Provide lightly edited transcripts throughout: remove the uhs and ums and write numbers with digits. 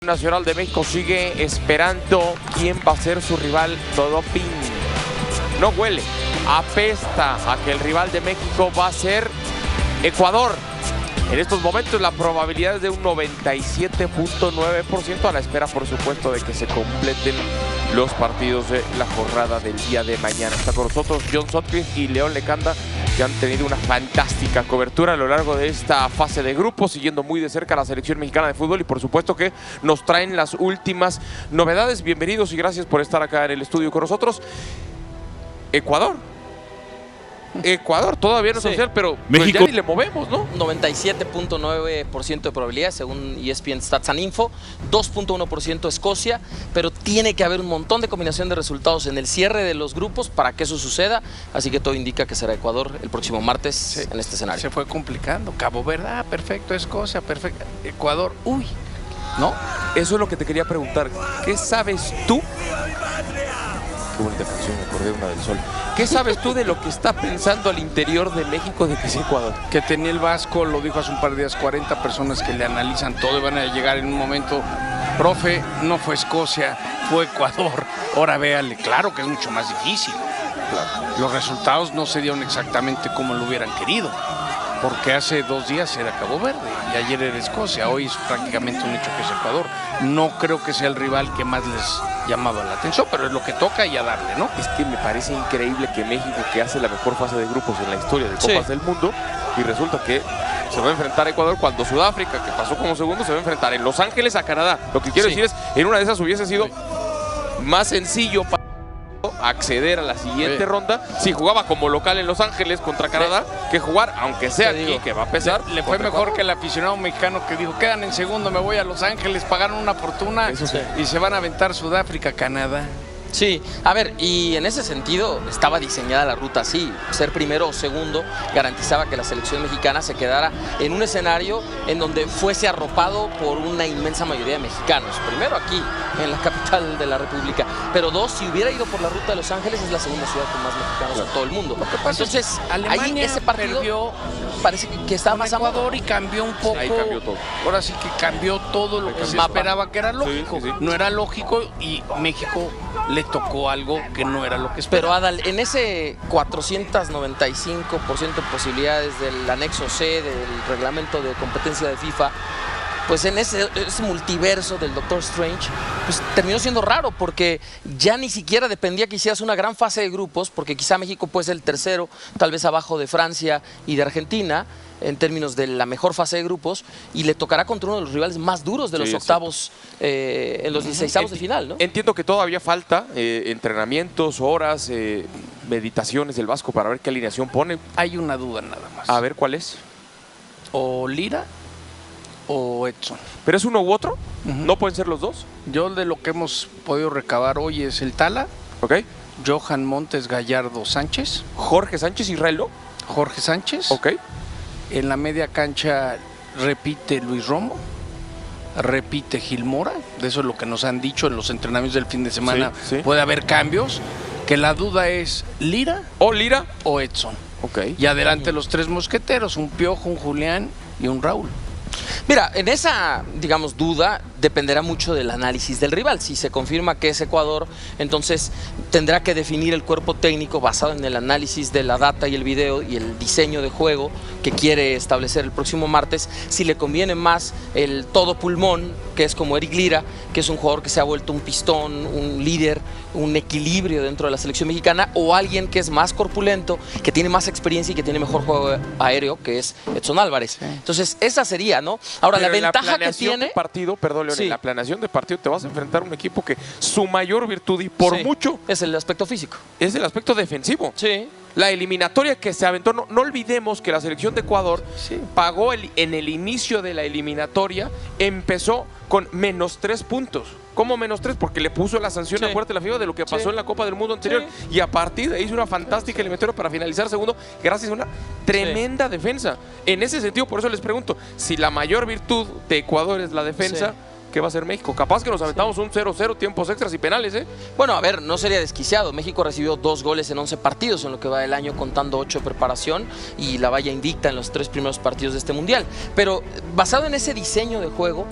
Nacional de México sigue esperando quién va a ser su rival doping. No huele, apesta a que el rival de México va a ser Ecuador. En estos momentos la probabilidad es de un 97.9%, a la espera, por supuesto, de que se completen los partidos de la jornada del día de mañana. Está con nosotros John Sutcliffe y León Lecanda, que han tenido una fantástica cobertura a lo largo de esta fase de grupos, siguiendo muy de cerca a la selección mexicana de fútbol y por supuesto que nos traen las últimas novedades. Bienvenidos y gracias por estar acá en el estudio con nosotros. Ecuador todavía no es oficial, pero México pues ya ni le movemos, ¿no? 97.9% de probabilidad según ESPN Stats and Info, 2.1% Escocia, pero tiene que haber un montón de combinación de resultados en el cierre de los grupos para que eso suceda, así que todo indica que será Ecuador el próximo martes en este escenario. Se fue complicando, Cabo Verde, perfecto, Escocia, perfecto, Ecuador, uy, ¿no? Eso es lo que te quería preguntar, ¿qué sabes tú? Qué bonita canción, me acordé de una del Sol. ¿Qué sabes tú de lo que está pensando al interior de México de que es Ecuador? Que tenía el Vasco, lo dijo hace un par de días, 40 personas que le analizan todo y van a llegar en un momento. Profe, no fue Escocia, fue Ecuador. Ahora véale, claro que es mucho más difícil. Claro. Los resultados no se dieron exactamente como lo hubieran querido, porque hace 2 días era Cabo Verde y ayer era Escocia. Hoy es prácticamente un hecho que es Ecuador. No creo que sea el rival que más les llamaba la atención, pero es lo que toca y a darle, ¿no? Es que me parece increíble que México, que hace la mejor fase de grupos en la historia de Copas del Mundo, y resulta que se va a enfrentar a Ecuador cuando Sudáfrica, que pasó como segundo, se va a enfrentar en Los Ángeles a Canadá. Lo que quiero decir es, en una de esas hubiese sido más sencillo para acceder a la siguiente ronda si jugaba como local en Los Ángeles contra Canadá que jugar, aunque sea aquí, que va a pesar. Le fue mejor que el aficionado mexicano que dijo, quedan en segundo, me voy a Los Ángeles, pagaron una fortuna y se van a aventar Sudáfrica, Canadá. Sí, a ver, y en ese sentido estaba diseñada la ruta así, ser primero o segundo garantizaba que la selección mexicana se quedara en un escenario en donde fuese arropado por una inmensa mayoría de mexicanos, primero aquí, en la capital de la República, pero dos, si hubiera ido por la ruta de Los Ángeles, es la segunda ciudad con más mexicanos en todo el mundo. Entonces, Alemania ahí ese partido perdió parece que está más Ecuador y cambió un poco. Ahí cambió todo. Ahora sí que cambió todo lo que se esperaba que era lógico. No era lógico y México le tocó algo que no era lo que esperaba. Pero Adal, en ese 495% de posibilidades del anexo C del reglamento de competencia de FIFA, pues en ese multiverso del Doctor Strange, pues terminó siendo raro porque ya ni siquiera dependía que hicieras una gran fase de grupos, porque quizá México puede ser el tercero, tal vez abajo de Francia y de Argentina, en términos de la mejor fase de grupos, y le tocará contra uno de los rivales más duros de los octavos, en los 16avos de final, ¿no? Entiendo que todavía falta entrenamientos, horas, meditaciones del Vasco para ver qué alineación pone. Hay una duda nada más. A ver, ¿cuál es? O Lira o Edson. ¿Pero es uno u otro? ¿No pueden ser los dos? Yo de lo que hemos podido recabar hoy es el Tala, Johan Montes Gallardo Sánchez, Jorge Sánchez y Relo. Jorge Sánchez. En la media cancha repite Luis Romo, repite Gil Mora, de eso es lo que nos han dicho en los entrenamientos del fin de semana. Puede haber cambios, que la duda es Lira o Edson. Y adelante los 3 mosqueteros, un Piojo, un Julián y un Raúl. Mira, en esa, digamos, duda dependerá mucho del análisis del rival. Si se confirma que es Ecuador, entonces tendrá que definir el cuerpo técnico basado en el análisis de la data y el video y el diseño de juego que quiere establecer el próximo martes. Si le conviene más el todo pulmón, que es como Eric Lira, que es un jugador que se ha vuelto un pistón, un líder, un equilibrio dentro de la selección mexicana, o alguien que es más corpulento, que tiene más experiencia y que tiene mejor juego aéreo, que es Edson Álvarez. Entonces, esa sería, ¿no? Ahora, pero la ventaja que tiene... partido, perdón, León, en la planeación de partido te vas a enfrentar a un equipo que su mayor virtud, y por mucho... es el aspecto físico. Es el aspecto defensivo. La eliminatoria que se aventó, no olvidemos que la selección de Ecuador pagó en el inicio de la eliminatoria, empezó con -3 puntos. ¿Cómo -3? Porque le puso la sanción a fuerte la FIFA de lo que pasó en la Copa del Mundo anterior. Y a partir de ahí hizo una fantástica eliminatoria para finalizar segundo, gracias a una tremenda defensa. En ese sentido, por eso les pregunto, si la mayor virtud de Ecuador es la defensa, qué va a hacer México. Capaz que nos aventamos un 0-0, tiempos extras y penales, ¿eh? Bueno, a ver, no sería desquiciado. México recibió 2 goles en 11 partidos en lo que va del año, contando 8 de preparación y la valla invicta en los 3 primeros partidos de este mundial. Pero basado en ese diseño de juego,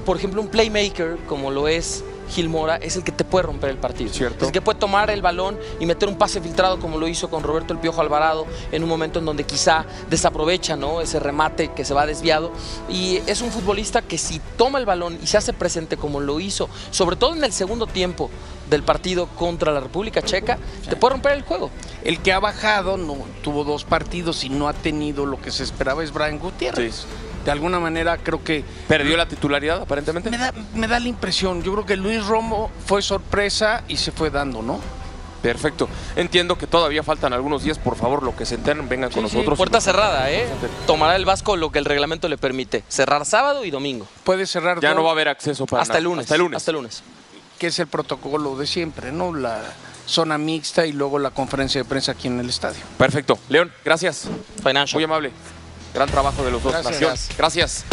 por ejemplo, un playmaker como lo es Gil Mora es el que te puede romper el partido. Cierto. Es el que puede tomar el balón y meter un pase filtrado como lo hizo con Roberto El Piojo Alvarado en un momento en donde quizá desaprovecha, ¿no?, ese remate que se va desviado. Y es un futbolista que si toma el balón y se hace presente como lo hizo, sobre todo en el segundo tiempo del partido contra la República Checa, te puede romper el juego. El que ha bajado, no tuvo 2 partidos y no ha tenido lo que se esperaba, es Brian Gutiérrez. Sí. De alguna manera creo que ¿Perdió la titularidad aparentemente? me da la impresión. Yo creo que Luis Romo fue sorpresa y se fue dando, ¿no? Perfecto. Entiendo que todavía faltan algunos días. Por favor, lo que se enteren, vengan con nosotros. Puerta cerrada, ¿eh? Tomará el Vasco lo que el reglamento le permite. Cerrar sábado y domingo. Puede cerrar Ya no va a haber acceso para hasta el lunes. Hasta el lunes. Hasta el lunes. Que es el protocolo de siempre, ¿no? La zona mixta y luego la conferencia de prensa aquí en el estadio. Perfecto. León, gracias. Financial. Muy amable. Gran trabajo de los dos. Gracias. Gracias.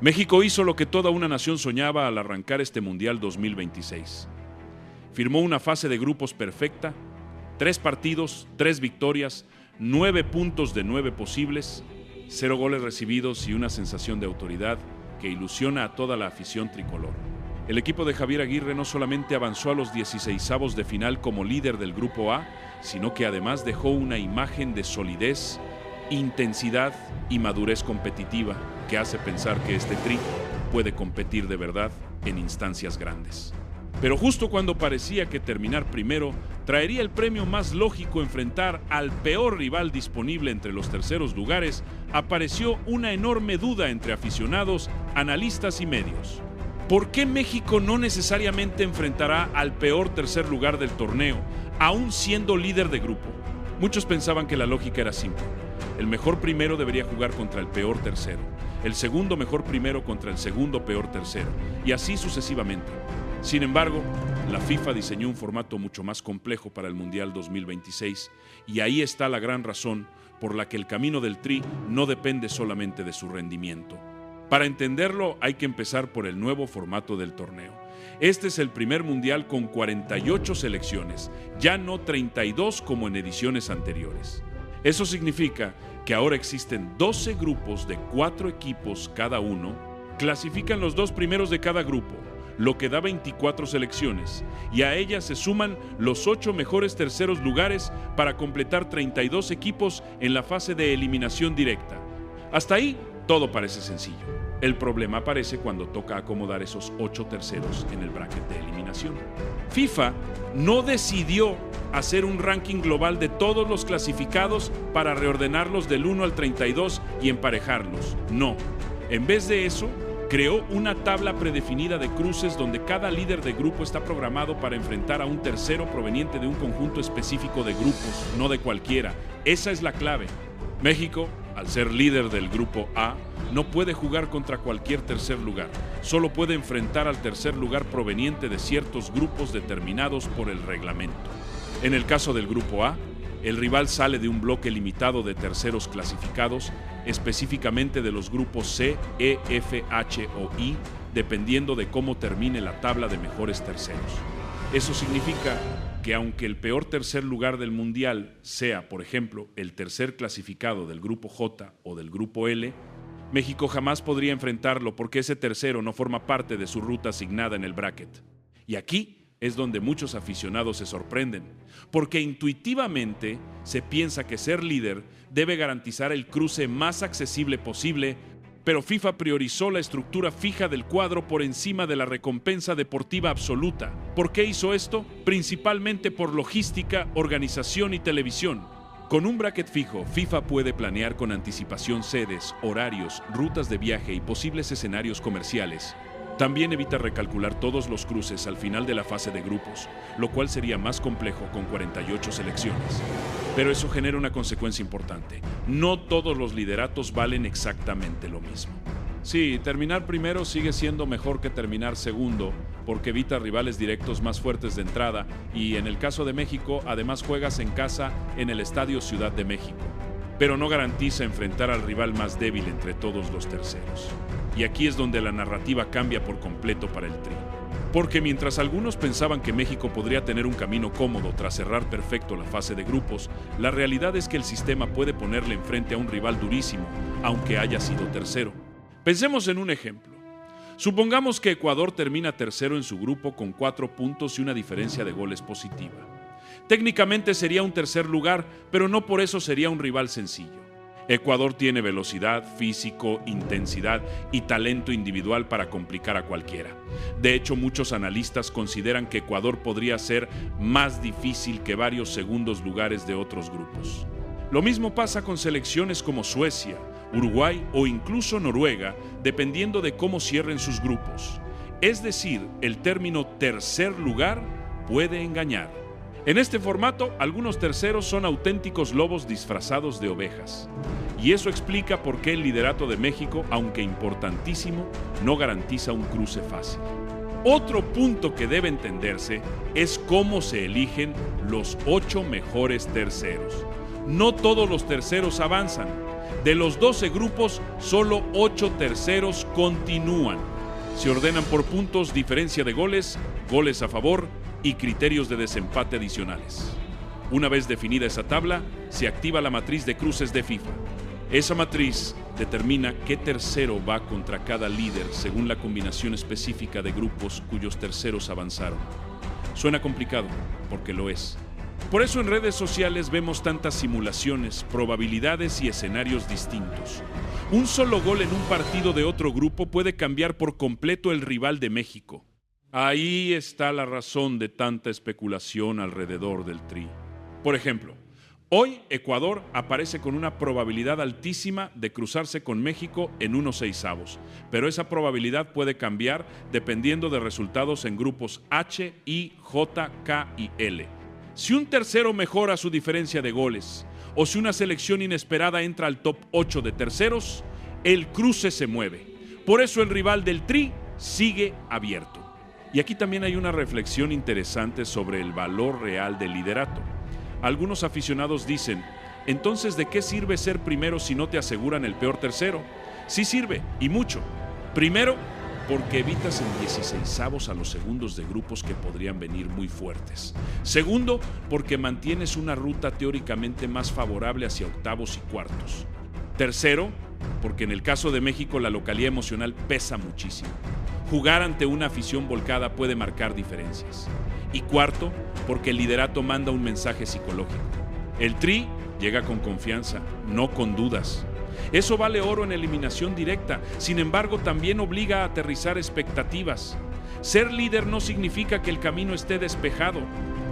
México hizo lo que toda una nación soñaba al arrancar este Mundial 2026. Firmó una fase de grupos perfecta, 3 partidos, 3 victorias, 9 puntos de 9 posibles, 0 goles recibidos y una sensación de autoridad que ilusiona a toda la afición tricolor. El equipo de Javier Aguirre no solamente avanzó a los 16avos de final como líder del Grupo A, sino que además dejó una imagen de solidez, intensidad y madurez competitiva que hace pensar que este Tri puede competir de verdad en instancias grandes. Pero justo cuando parecía que terminar primero traería el premio más lógico, enfrentar al peor rival disponible entre los terceros lugares, apareció una enorme duda entre aficionados, analistas y medios. ¿Por qué México no necesariamente enfrentará al peor tercer lugar del torneo, aún siendo líder de grupo? Muchos pensaban que la lógica era simple. El mejor primero debería jugar contra el peor tercero, el segundo mejor primero contra el segundo peor tercero, y así sucesivamente. Sin embargo, la FIFA diseñó un formato mucho más complejo para el Mundial 2026, y ahí está la gran razón por la que el camino del Tri no depende solamente de su rendimiento. Para entenderlo, hay que empezar por el nuevo formato del torneo. Este es el primer Mundial con 48 selecciones, ya no 32 como en ediciones anteriores. Eso significa que ahora existen 12 grupos de 4 equipos cada uno, clasifican los 2 primeros de cada grupo, lo que da 24 selecciones, y a ellas se suman los 8 mejores terceros lugares para completar 32 equipos en la fase de eliminación directa. Hasta ahí, todo parece sencillo. El problema aparece cuando toca acomodar esos 8 terceros en el bracket de eliminación. FIFA no decidió hacer un ranking global de todos los clasificados para reordenarlos del 1 al 32 y emparejarlos. No. En vez de eso, creó una tabla predefinida de cruces donde cada líder de grupo está programado para enfrentar a un tercero proveniente de un conjunto específico de grupos, no de cualquiera. Esa es la clave. México, al ser líder del Grupo A, no puede jugar contra cualquier tercer lugar. Solo puede enfrentar al tercer lugar proveniente de ciertos grupos determinados por el reglamento. En el caso del Grupo A, el rival sale de un bloque limitado de terceros clasificados, específicamente de los grupos C, E, F, H o I, dependiendo de cómo termine la tabla de mejores terceros. Eso significa que aunque el peor tercer lugar del Mundial sea, por ejemplo, el tercer clasificado del Grupo J o del Grupo L, México jamás podría enfrentarlo porque ese tercero no forma parte de su ruta asignada en el bracket. Y aquí es donde muchos aficionados se sorprenden, porque intuitivamente se piensa que ser líder debe garantizar el cruce más accesible posible, pero FIFA priorizó la estructura fija del cuadro por encima de la recompensa deportiva absoluta. ¿Por qué hizo esto? Principalmente por logística, organización y televisión. Con un bracket fijo, FIFA puede planear con anticipación sedes, horarios, rutas de viaje y posibles escenarios comerciales. También evita recalcular todos los cruces al final de la fase de grupos, lo cual sería más complejo con 48 selecciones. Pero eso genera una consecuencia importante. No todos los lideratos valen exactamente lo mismo. Sí, terminar primero sigue siendo mejor que terminar segundo, porque evita rivales directos más fuertes de entrada y, en el caso de México, además juegas en casa en el Estadio Ciudad de México. Pero no garantiza enfrentar al rival más débil entre todos los terceros. Y aquí es donde la narrativa cambia por completo para el Tri. Porque mientras algunos pensaban que México podría tener un camino cómodo tras cerrar perfecto la fase de grupos, la realidad es que el sistema puede ponerle enfrente a un rival durísimo, aunque haya sido tercero. Pensemos en un ejemplo. Supongamos que Ecuador termina tercero en su grupo con 4 puntos y una diferencia de goles positiva. Técnicamente sería un tercer lugar, pero no por eso sería un rival sencillo. Ecuador tiene velocidad, físico, intensidad y talento individual para complicar a cualquiera. De hecho, muchos analistas consideran que Ecuador podría ser más difícil que varios segundos lugares de otros grupos. Lo mismo pasa con selecciones como Suecia, Uruguay o incluso Noruega, dependiendo de cómo cierren sus grupos. Es decir, el término tercer lugar puede engañar. En este formato, algunos terceros son auténticos lobos disfrazados de ovejas. Y eso explica por qué el liderato de México, aunque importantísimo, no garantiza un cruce fácil. Otro punto que debe entenderse es cómo se eligen los 8 mejores terceros. No todos los terceros avanzan. De los 12 grupos, solo 8 terceros continúan. Se ordenan por puntos, diferencia de goles, goles a favor y criterios de desempate adicionales. Una vez definida esa tabla, se activa la matriz de cruces de FIFA. Esa matriz determina qué tercero va contra cada líder según la combinación específica de grupos cuyos terceros avanzaron. Suena complicado, porque lo es. Por eso en redes sociales vemos tantas simulaciones, probabilidades y escenarios distintos. Un solo gol en un partido de otro grupo puede cambiar por completo el rival de México. Ahí está la razón de tanta especulación alrededor del Tri. Por ejemplo, hoy Ecuador aparece con una probabilidad altísima de cruzarse con México en unos 1/6, pero esa probabilidad puede cambiar dependiendo de resultados en grupos H, I, J, K y L. Si un tercero mejora su diferencia de goles o si una selección inesperada entra al top 8 de terceros, el cruce se mueve. Por eso el rival del Tri sigue abierto. Y aquí también hay una reflexión interesante sobre el valor real del liderato. Algunos aficionados dicen, entonces ¿de qué sirve ser primero si no te aseguran el peor tercero? Sí sirve, y mucho. Primero, porque evitas en 16avos a los segundos de grupos que podrían venir muy fuertes. Segundo, porque mantienes una ruta teóricamente más favorable hacia octavos y cuartos. Tercero, porque en el caso de México la localía emocional pesa muchísimo. Jugar ante una afición volcada puede marcar diferencias. Y cuarto, porque el liderato manda un mensaje psicológico. El Tri llega con confianza, no con dudas. Eso vale oro en eliminación directa, sin embargo también obliga a aterrizar expectativas. Ser líder no significa que el camino esté despejado.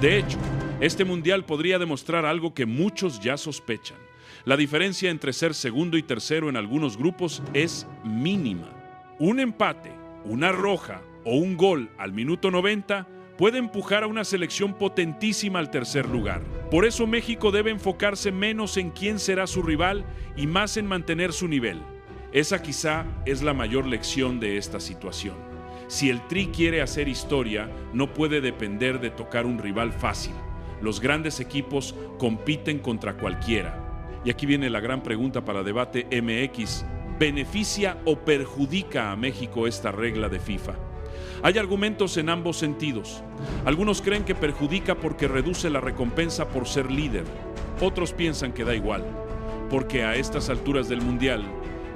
De hecho, este mundial podría demostrar algo que muchos ya sospechan. La diferencia entre ser segundo y tercero en algunos grupos es mínima. Un empate, una roja o un gol al minuto 90 puede empujar a una selección potentísima al tercer lugar. Por eso México debe enfocarse menos en quién será su rival y más en mantener su nivel. Esa quizá es la mayor lección de esta situación. Si el Tri quiere hacer historia, no puede depender de tocar un rival fácil. Los grandes equipos compiten contra cualquiera. Y aquí viene la gran pregunta para Debate MX. ¿Beneficia o perjudica a México esta regla de FIFA? Hay argumentos en ambos sentidos. Algunos creen que perjudica porque reduce la recompensa por ser líder. Otros piensan que da igual, porque a estas alturas del Mundial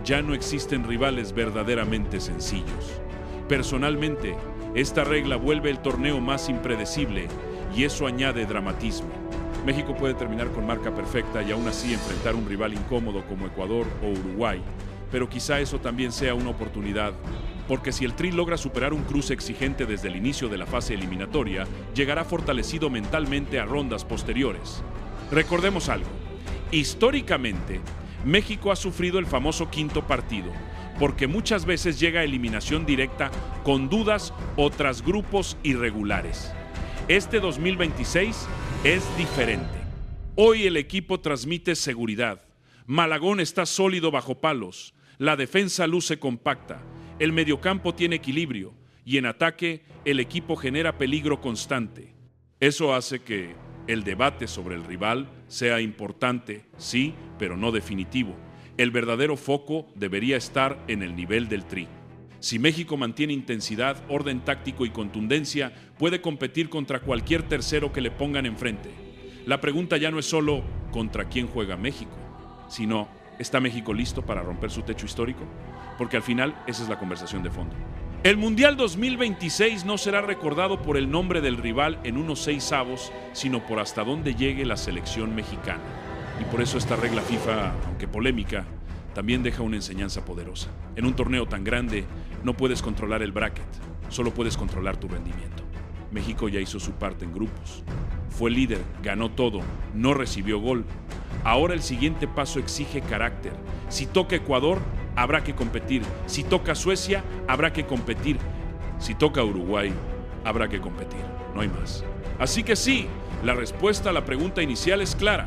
ya no existen rivales verdaderamente sencillos. Personalmente, esta regla vuelve el torneo más impredecible y eso añade dramatismo. México puede terminar con marca perfecta y aún así enfrentar un rival incómodo como Ecuador o Uruguay, pero quizá eso también sea una oportunidad, porque si el Tri logra superar un cruce exigente desde el inicio de la fase eliminatoria, llegará fortalecido mentalmente a rondas posteriores. Recordemos algo, históricamente, México ha sufrido el famoso quinto partido, porque muchas veces llega a eliminación directa con dudas o tras grupos irregulares. Este 2026 es diferente. Hoy el equipo transmite seguridad. Malagón está sólido bajo palos. La defensa luce compacta. El mediocampo tiene equilibrio. Y en ataque, el equipo genera peligro constante. Eso hace que el debate sobre el rival sea importante, sí, pero no definitivo. El verdadero foco debería estar en el nivel del Tri. Si México mantiene intensidad, orden táctico y contundencia, puede competir contra cualquier tercero que le pongan enfrente. La pregunta ya no es solo ¿contra quién juega México?, sino ¿está México listo para romper su techo histórico? Porque al final esa es la conversación de fondo. El Mundial 2026 no será recordado por el nombre del rival en unos 6avos, sino por hasta dónde llegue la selección mexicana. Y por eso esta regla FIFA, aunque polémica, también deja una enseñanza poderosa. En un torneo tan grande no puedes controlar el bracket, solo puedes controlar tu rendimiento. México ya hizo su parte en grupos. Fue líder, ganó todo, no recibió gol. Ahora el siguiente paso exige carácter. Si toca Ecuador, habrá que competir. Si toca Suecia, habrá que competir. Si toca Uruguay, habrá que competir. No hay más. Así que sí, la respuesta a la pregunta inicial es clara.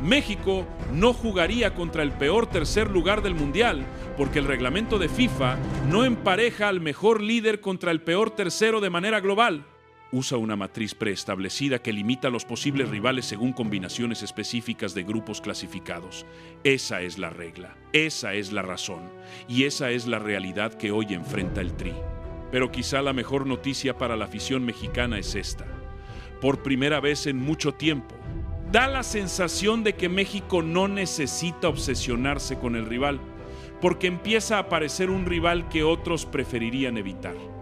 México no jugaría contra el peor tercer lugar del Mundial, porque el reglamento de FIFA no empareja al mejor líder contra el peor tercero de manera global. Usa una matriz preestablecida que limita a los posibles rivales según combinaciones específicas de grupos clasificados. Esa es la regla, esa es la razón, y esa es la realidad que hoy enfrenta el Tri. Pero quizá la mejor noticia para la afición mexicana es esta. Por primera vez en mucho tiempo, da la sensación de que México no necesita obsesionarse con el rival, porque empieza a aparecer un rival que otros preferirían evitar.